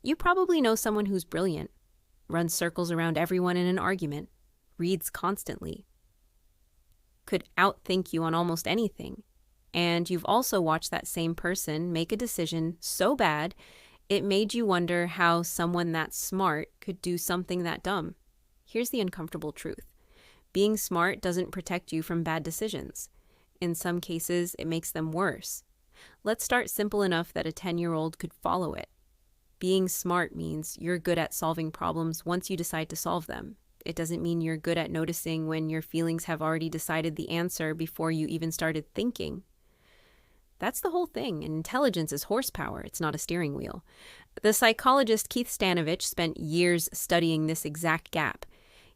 You probably know someone who's brilliant, runs circles around everyone in an argument, reads constantly, could outthink you on almost anything. And you've also watched that same person make a decision so bad it made you wonder how someone that smart could do something that dumb. Here's the uncomfortable truth. Being smart doesn't protect you from bad decisions. In some cases, it makes them worse. Let's start simple enough that a 10-year-old could follow it. Being smart means you're good at solving problems once you decide to solve them. It doesn't mean you're good at noticing when your feelings have already decided the answer before you even started thinking. That's the whole thing. Intelligence is horsepower. It's not a steering wheel. The psychologist Keith Stanovich spent years studying this exact gap.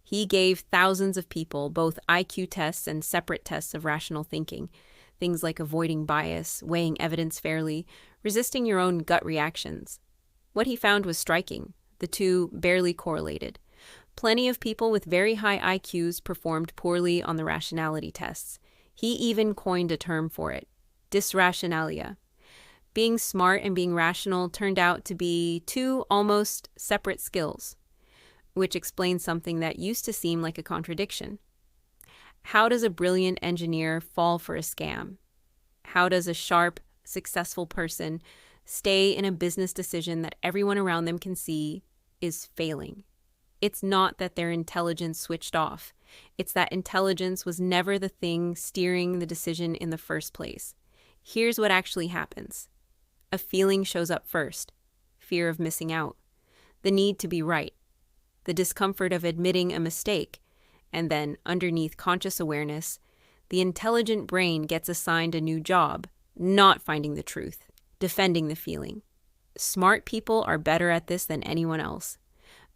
He gave thousands of people both IQ tests and separate tests of rational thinking. Things like avoiding bias, weighing evidence fairly, resisting your own gut reactions. What he found was striking. The two barely correlated. Plenty of people with very high IQs performed poorly on the rationality tests. He even coined a term for it, dysrationalia. Being smart and being rational turned out to be two almost separate skills, which explains something that used to seem like a contradiction. How does a brilliant engineer fall for a scam? How does a sharp, successful person stay in a business decision that everyone around them can see is failing? It's not that their intelligence switched off. It's that intelligence was never the thing steering the decision in the first place. Here's what actually happens. A feeling shows up first. Fear of missing out. The need to be right. The discomfort of admitting a mistake. And then, underneath conscious awareness, the intelligent brain gets assigned a new job, not finding the truth, defending the feeling. Smart people are better at this than anyone else.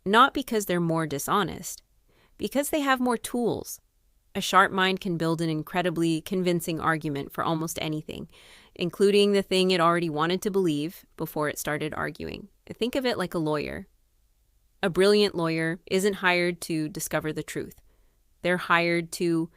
Not because they're more dishonest, because they have more tools. A sharp mind can build an incredibly convincing argument for almost anything, including the thing it already wanted to believe before it started arguing. Think of it like a lawyer. A brilliant lawyer isn't hired to discover the truth. They're hired to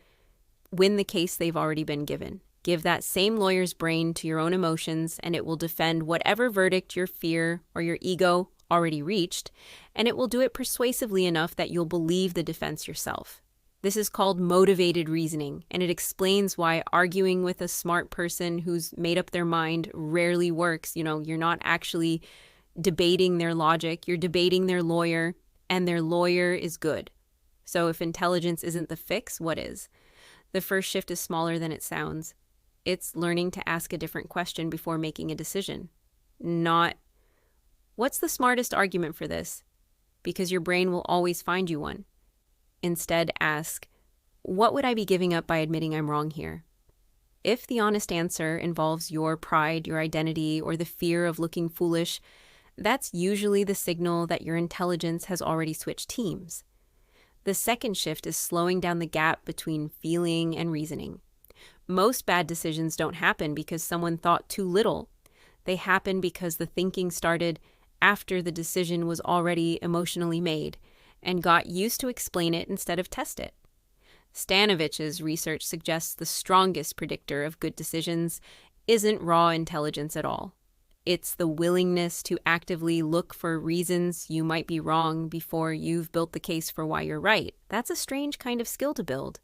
win the case they've already been given. Give that same lawyer's brain to your own emotions, and it will defend whatever verdict your fear or your ego already reached, and it will do it persuasively enough that you'll believe the defense yourself. This is called motivated reasoning, and it explains why arguing with a smart person who's made up their mind rarely works. You're not actually debating their logic, you're debating their lawyer, and their lawyer is good. So if intelligence isn't the fix, what is? The first shift is smaller than it sounds. It's learning to ask a different question before making a decision. Not, what's the smartest argument for this? Because your brain will always find you one. Instead, ask, what would I be giving up by admitting I'm wrong here? If the honest answer involves your pride, your identity, or the fear of looking foolish, that's usually the signal that your intelligence has already switched teams. The second shift is slowing down the gap between feeling and reasoning. Most bad decisions don't happen because someone thought too little. They happen because the thinking started after the decision was already emotionally made and got used to explain it instead of test it. Stanovich's research suggests the strongest predictor of good decisions isn't raw intelligence at all. It's the willingness to actively look for reasons you might be wrong before you've built the case for why you're right. That's a strange kind of skill to build,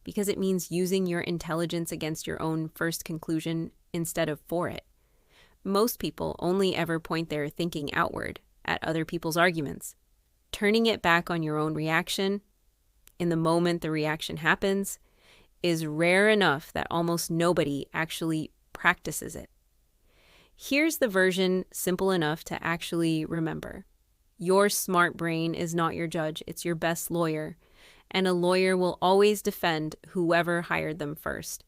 because it means using your intelligence against your own first conclusion instead of for it. Most people only ever point their thinking outward, at other people's arguments. Turning it back on your own reaction, in the moment the reaction happens, is rare enough that almost nobody actually practices it. Here's the version simple enough to actually remember. Your smart brain is not your judge, it's your best lawyer. And a lawyer will always defend whoever hired them first.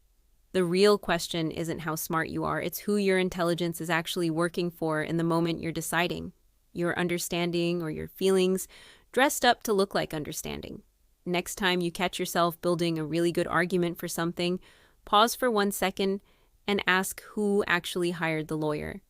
The real question isn't how smart you are, it's who your intelligence is actually working for in the moment you're deciding. Your understanding or your feelings dressed up to look like understanding. Next time you catch yourself building a really good argument for something, pause for 1 second and ask who actually hired the lawyer.